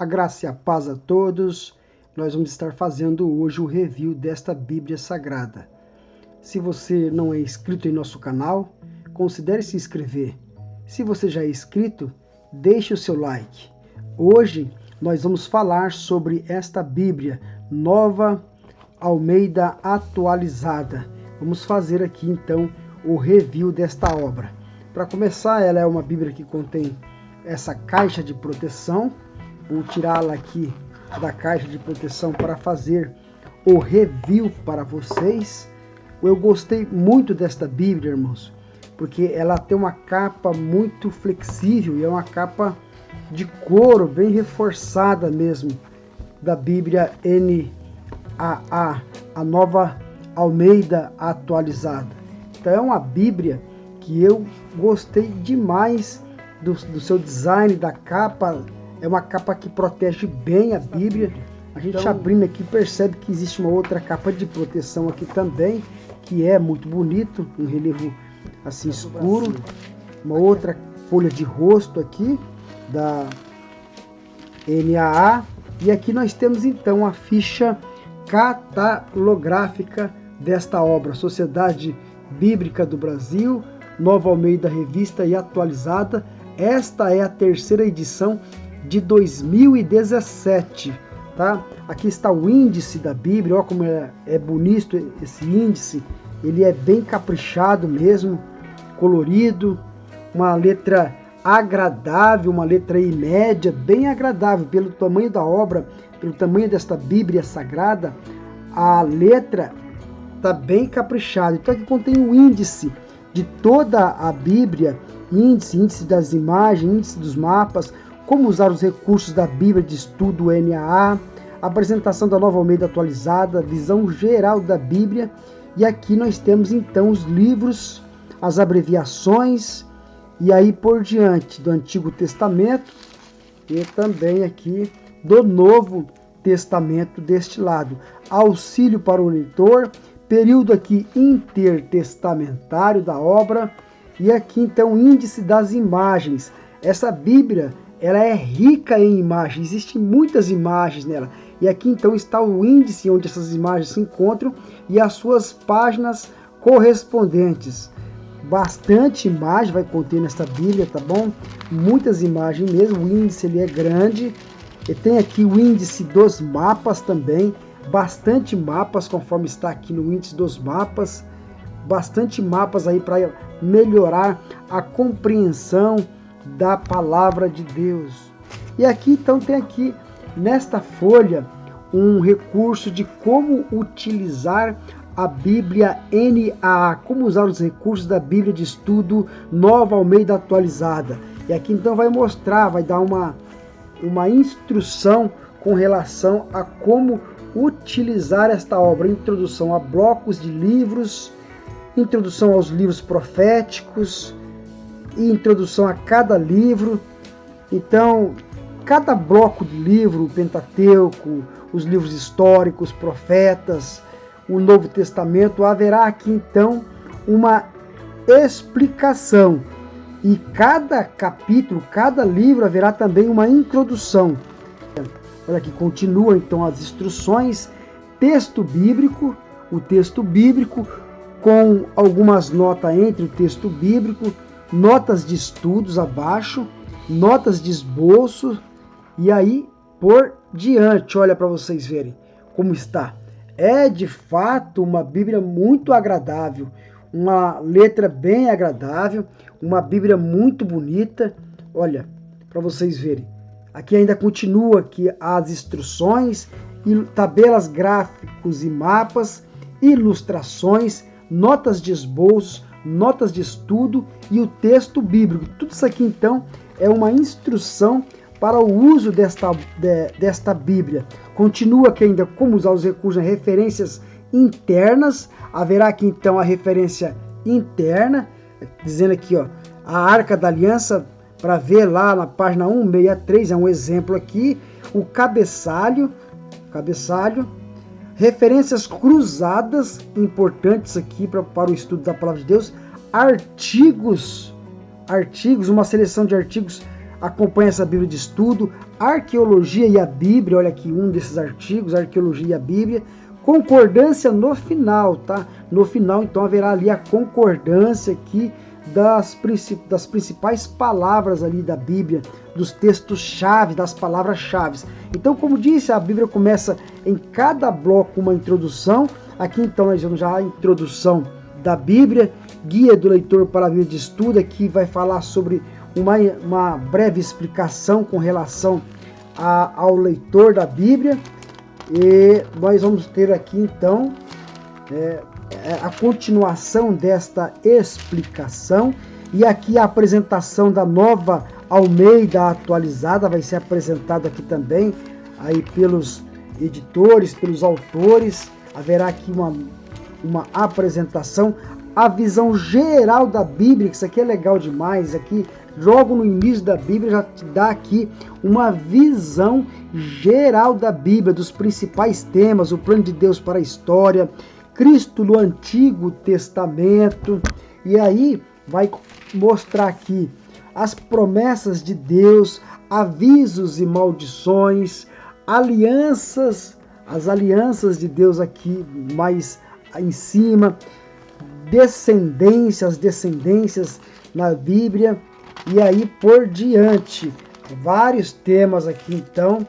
A graça e a paz a todos. Nós vamos estar fazendo hoje o review desta Bíblia Sagrada. Se você não é inscrito em nosso canal, considere se inscrever. Se você já é inscrito, deixe o seu like. Hoje nós vamos falar sobre esta Bíblia Nova Almeida Atualizada. Vamos fazer aqui então o review desta obra. Para começar, ela é uma Bíblia que contém essa caixa de proteção. Vou tirá-la aqui da caixa de proteção para fazer o review para vocês. Eu gostei muito desta Bíblia, irmãos, porque ela tem uma capa muito flexível e é uma capa de couro bem reforçada mesmo, da Bíblia NAA, a Nova Almeida Atualizada. Então é uma Bíblia que eu gostei demais do seu design, da capa. É uma capa que protege bem a Bíblia. A gente abrindo aqui percebe que existe uma outra capa de proteção aqui também, que é muito bonito, um relevo assim escuro. Uma outra folha de rosto aqui da NAA. E aqui nós temos então a ficha catalográfica desta obra, Sociedade Bíblica do Brasil, Nova Almeida Revista e Atualizada. Esta é a terceira edição de 2017, tá? Aqui está o índice da Bíblia, olha como é bonito esse índice, ele é bem caprichado mesmo, colorido, uma letra agradável, uma letra I média, bem agradável, pelo tamanho da obra, pelo tamanho desta Bíblia Sagrada, a letra está bem caprichada. Então aqui contém o índice de toda a Bíblia, índice das imagens, índice dos mapas, como usar os recursos da Bíblia de Estudo NAA, apresentação da Nova Almeida Atualizada, visão geral da Bíblia. E aqui nós temos então os livros, as abreviações e aí por diante do Antigo Testamento e também aqui do Novo Testamento deste lado. Auxílio para o leitor, período aqui intertestamentário da obra e aqui então o índice das imagens. Essa Bíblia ela é rica em imagens, existem muitas imagens nela. E aqui então está o índice onde essas imagens se encontram e as suas páginas correspondentes. Bastante imagem vai conter nesta Bíblia, tá bom? Muitas imagens mesmo, o índice ele é grande. E tem aqui o índice dos mapas também, bastante mapas conforme está aqui no índice dos mapas. Bastante mapas aí para melhorar a compreensão da palavra de Deus. E aqui então tem aqui nesta folha um recurso de como utilizar a Bíblia NAA, como usar os recursos da Bíblia de Estudo Nova Almeida Atualizada. E aqui então vai mostrar, vai dar uma instrução com relação a como utilizar esta obra, introdução a blocos de livros, introdução aos livros proféticos, e introdução a cada livro. Então, cada bloco de livro, o Pentateuco, os livros históricos, profetas, o Novo Testamento, haverá aqui então uma explicação. E cada capítulo, cada livro haverá também uma introdução. Olha aqui, continua então as instruções, texto bíblico, o texto bíblico com algumas notas entre o texto bíblico, notas de estudos abaixo, notas de esboço e aí por diante. Olha para vocês verem como está. É de fato uma Bíblia muito agradável, uma letra bem agradável, uma Bíblia muito bonita. Olha para vocês verem. Aqui ainda continua aqui as instruções, tabelas, gráficos e mapas, ilustrações, notas de esboço, notas de estudo e o texto bíblico. Tudo isso aqui então é uma instrução para o uso desta Bíblia. Continua aqui ainda como usar os recursos, referências internas. Haverá aqui então a referência interna, dizendo aqui ó, a Arca da Aliança, para ver lá na página 163, é um exemplo aqui. O cabeçalho, referências cruzadas, importantes aqui para o estudo da Palavra de Deus, artigos, uma seleção de artigos acompanha essa Bíblia de estudo, Arqueologia e a Bíblia, olha aqui um desses artigos, Arqueologia e a Bíblia, concordância no final, tá? No final, então, haverá ali a concordância aqui das principais palavras ali da Bíblia, dos textos-chave, das palavras-chave. Então, como disse, a Bíblia começa em cada bloco uma introdução. Aqui, então, nós vamos já a introdução da Bíblia, guia do leitor para a Bíblia de estudo, aqui vai falar sobre uma breve explicação com relação ao leitor da Bíblia. E nós vamos ter aqui então a continuação desta explicação, e aqui a apresentação da Nova Almeida atualizada vai ser apresentada aqui também aí pelos editores, pelos autores. Haverá aqui uma apresentação, a visão geral da Bíblia, que isso aqui é legal demais. Aqui logo no início da Bíblia já te dá aqui uma visão geral da Bíblia, dos principais temas, o plano de Deus para a história, Cristo no Antigo Testamento, e aí vai mostrar aqui as promessas de Deus, avisos e maldições, alianças, as alianças de Deus aqui mais em cima, descendências na Bíblia, e aí por diante, vários temas aqui então.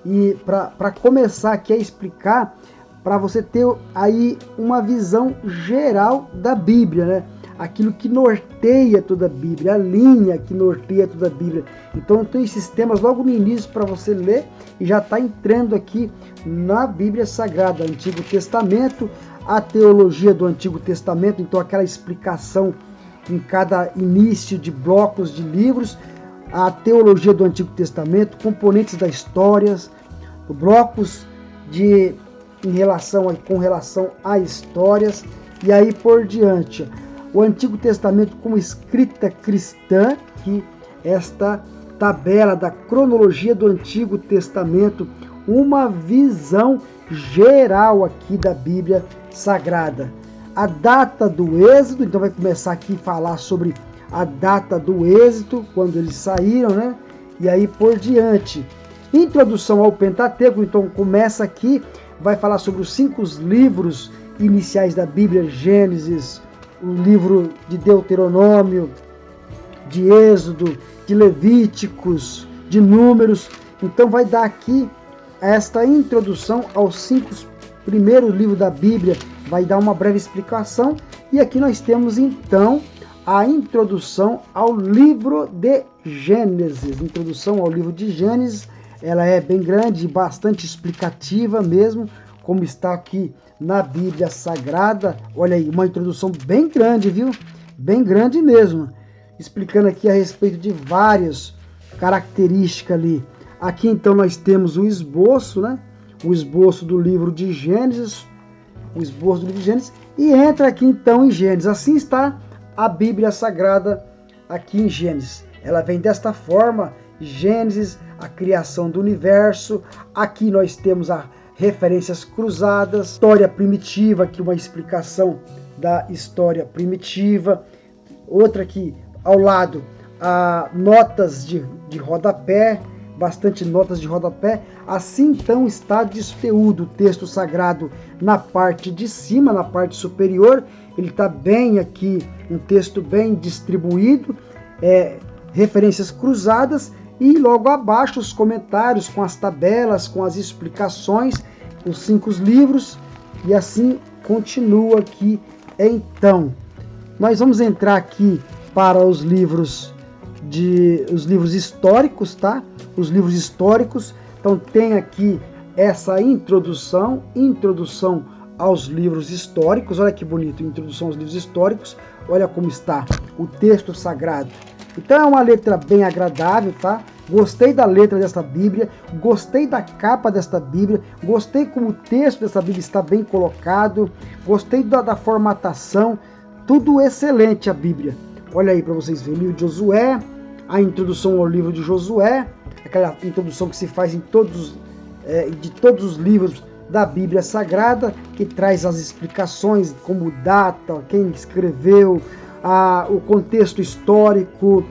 E para começar aqui a explicar, para você ter aí uma visão geral da Bíblia, né? Aquilo que norteia toda a Bíblia, a linha que norteia toda a Bíblia. Então tem esses temas logo no início para você ler e já está entrando aqui na Bíblia Sagrada, Antigo Testamento, a teologia do Antigo Testamento, então aquela explicação em cada início de blocos de livros, a teologia do Antigo Testamento, componentes da história, blocos com relação a histórias, e aí por diante. O Antigo Testamento como escrita cristã, que esta tabela da cronologia do Antigo Testamento, uma visão geral aqui da Bíblia Sagrada. A data do êxodo, então vai começar aqui a falar sobre a data do êxodo, quando eles saíram, né? E aí por diante. Introdução ao Pentateuco, então começa aqui, vai falar sobre os 5 livros iniciais da Bíblia: Gênesis, o livro de Deuteronômio, de Êxodo, de Levíticos, de Números. Então vai dar aqui esta introdução aos 5 primeiros livros da Bíblia, vai dar uma breve explicação. E aqui nós temos então a introdução ao livro de Gênesis. Introdução ao livro de Gênesis, ela é bem grande, bastante explicativa mesmo, como está aqui na Bíblia Sagrada. Olha aí, uma introdução bem grande, viu? Bem grande mesmo, explicando aqui a respeito de várias características ali. Aqui então nós temos o esboço, né? O esboço do livro de Gênesis, e entra aqui então em Gênesis. Assim está a Bíblia Sagrada aqui em Gênesis. Ela vem desta forma: Gênesis, a criação do universo. Aqui nós temos as referências cruzadas, história primitiva, aqui uma explicação da história primitiva. Outra aqui ao lado, notas de rodapé, bastante notas de rodapé. Assim então está distribuído o texto sagrado na parte de cima, na parte superior. Ele está bem aqui, um texto bem distribuído, referências cruzadas, e logo abaixo os comentários com as tabelas, com as explicações, os 5 livros, e assim continua aqui. Então, nós vamos entrar aqui para os livros históricos, tá? Os livros históricos. Então tem aqui essa introdução aos livros históricos. Olha que bonito, introdução aos livros históricos. Olha como está o texto sagrado. Então é uma letra bem agradável, tá? Gostei da letra desta Bíblia, gostei da capa desta Bíblia, gostei como o texto dessa Bíblia está bem colocado, gostei da formatação, tudo excelente a Bíblia. Olha aí para vocês verem, o livro de Josué, a introdução ao livro de Josué, aquela introdução que se faz em de todos os livros da Bíblia Sagrada, que traz as explicações, como data, quem escreveu, o contexto histórico,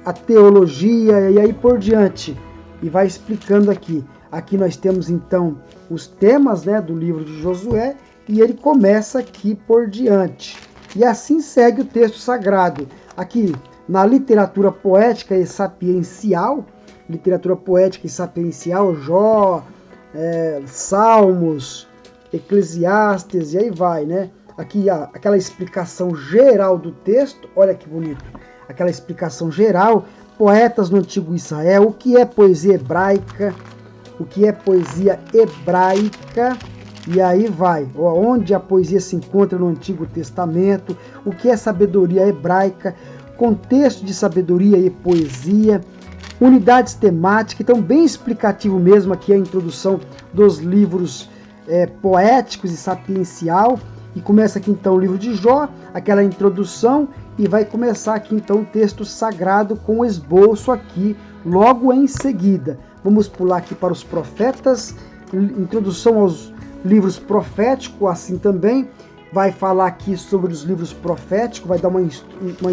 a teologia e aí por diante. E vai explicando aqui. Aqui nós temos então os temas, né, do livro de Josué e ele começa aqui por diante. E assim segue o texto sagrado. Aqui na literatura poética e sapiencial, Jó, Salmos, Eclesiastes e aí vai, né? Aqui aquela explicação geral do texto, olha que bonito. Aquela explicação geral, poetas no Antigo Israel, o que é poesia hebraica, e aí vai, onde a poesia se encontra no Antigo Testamento, o que é sabedoria hebraica, contexto de sabedoria e poesia, unidades temáticas, então bem explicativo mesmo aqui a introdução dos livros poéticos e sapiencial, e começa aqui então o livro de Jó, aquela introdução, e vai começar aqui então o texto sagrado com o esboço aqui, logo em seguida. Vamos pular aqui para os profetas, introdução aos livros proféticos, assim também, vai falar aqui sobre os livros proféticos, vai dar uma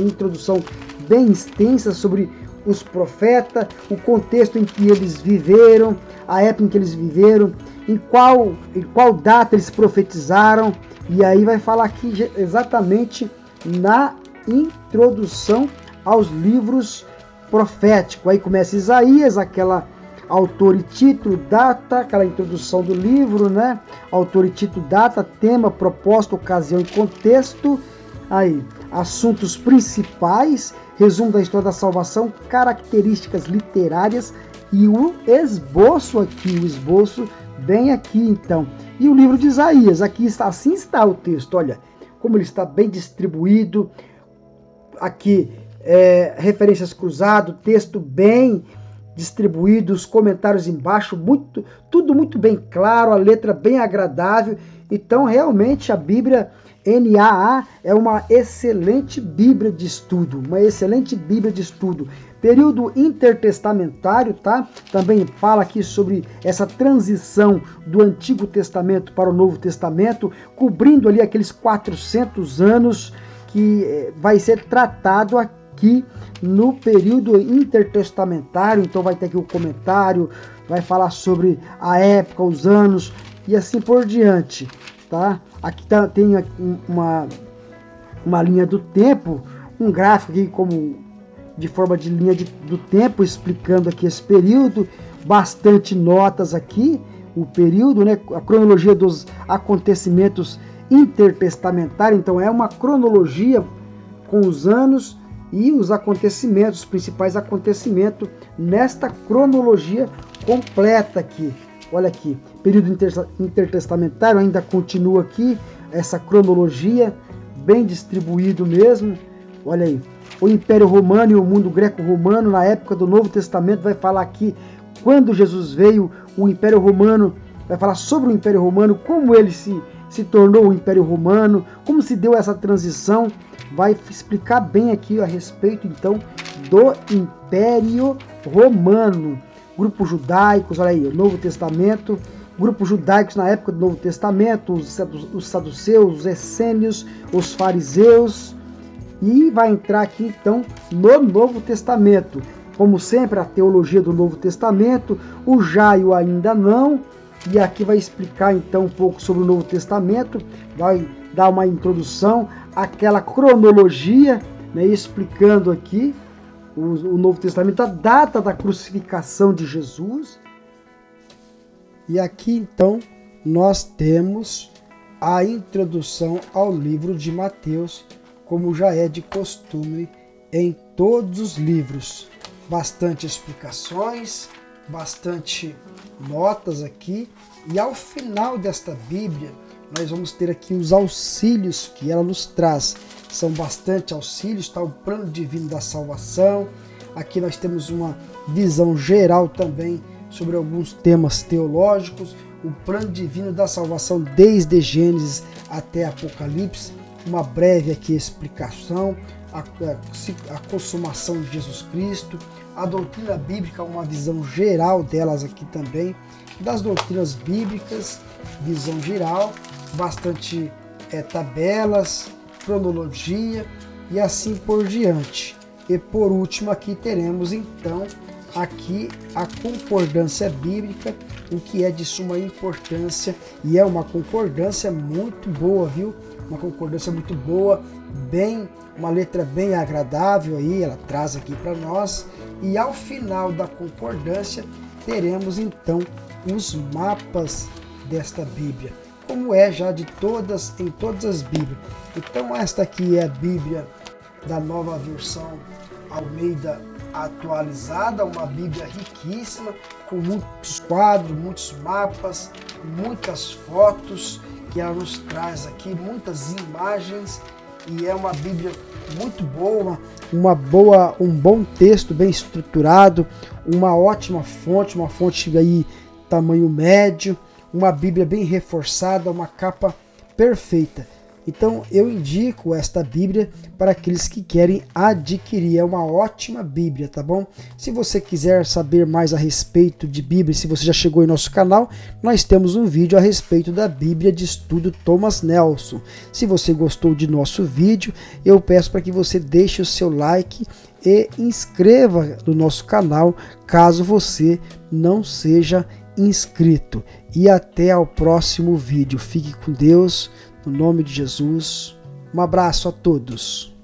introdução bem extensa sobre os profetas, o contexto em que eles viveram, a época em que eles viveram, em qual data eles profetizaram, e aí vai falar aqui exatamente na introdução aos livros proféticos. Aí começa Isaías, aquela autor e título, data, aquela introdução do livro, né? Autor e título, data, tema, proposta, ocasião e contexto. Aí, assuntos principais, resumo da história da salvação, características literárias e o esboço bem aqui então. E o livro de Isaías, aqui está, assim está o texto, olha, como ele está bem distribuído, aqui referências cruzadas, texto bem distribuído, os comentários embaixo, tudo muito bem claro, a letra bem agradável. Então realmente a Bíblia NAA é uma excelente Bíblia de estudo, Período intertestamentário, tá? Também fala aqui sobre essa transição do Antigo Testamento para o Novo Testamento, cobrindo ali aqueles 400 anos que vai ser tratado aqui no período intertestamentário. Então vai ter aqui o comentário, vai falar sobre a época, os anos e assim por diante, tá? Aqui tem uma linha do tempo, um gráfico aqui como de forma de linha do tempo, explicando aqui esse período, bastante notas aqui, o período, né? A cronologia dos acontecimentos intertestamentários, então é uma cronologia com os anos e os acontecimentos, os principais acontecimentos nesta cronologia completa aqui. Olha aqui, período intertestamentário ainda continua aqui, essa cronologia bem distribuído mesmo. Olha aí, o Império Romano e o mundo greco-romano na época do Novo Testamento, vai falar aqui quando Jesus veio, o Império Romano, vai falar sobre o Império Romano, como ele se tornou o Império Romano, como se deu essa transição, vai explicar bem aqui a respeito então do Império Romano. Grupos judaicos, olha aí, o Novo Testamento, grupos judaicos na época do Novo Testamento, os saduceus, os essênios, os fariseus, e vai entrar aqui então no Novo Testamento. Como sempre, a teologia do Novo Testamento, o já e o ainda não, e aqui vai explicar então um pouco sobre o Novo Testamento, vai dar uma introdução, aquela cronologia, né, explicando aqui o Novo Testamento, a data da crucificação de Jesus. E aqui então nós temos a introdução ao livro de Mateus, como já é de costume em todos os livros. Bastante explicações, bastante notas aqui, e ao final desta Bíblia nós vamos ter aqui os auxílios que ela nos traz. São bastante auxílios, está o plano divino da salvação. Aqui nós temos uma visão geral também sobre alguns temas teológicos, o plano divino da salvação desde Gênesis até Apocalipse, uma breve aqui explicação, a consumação de Jesus Cristo, a doutrina bíblica, uma visão geral delas aqui também, das doutrinas bíblicas, visão geral, bastante tabelas, cronologia e assim por diante. E por último aqui teremos então aqui a concordância bíblica, o que é de suma importância, e é uma concordância muito boa, viu? Uma concordância muito boa, uma letra bem agradável aí, ela traz aqui para nós. E ao final da concordância teremos então os mapas desta Bíblia, como é já em todas as Bíblias. Então esta aqui é a Bíblia da Nova Versão Almeida Atualizada, uma Bíblia riquíssima, com muitos quadros, muitos mapas, muitas fotos que ela nos traz aqui, muitas imagens, e é uma Bíblia muito boa, um bom texto bem estruturado, uma ótima fonte, uma fonte aí tamanho médio, uma Bíblia bem reforçada, uma capa perfeita. Então eu indico esta Bíblia para aqueles que querem adquirir, é uma ótima Bíblia, tá bom? Se você quiser saber mais a respeito de Bíblia, se você já chegou em nosso canal, nós temos um vídeo a respeito da Bíblia de Estudo Thomas Nelson. Se você gostou de nosso vídeo, eu peço para que você deixe o seu like e inscreva no nosso canal, caso você não seja inscrito. E até ao próximo vídeo. Fique com Deus. No nome de Jesus, um abraço a todos.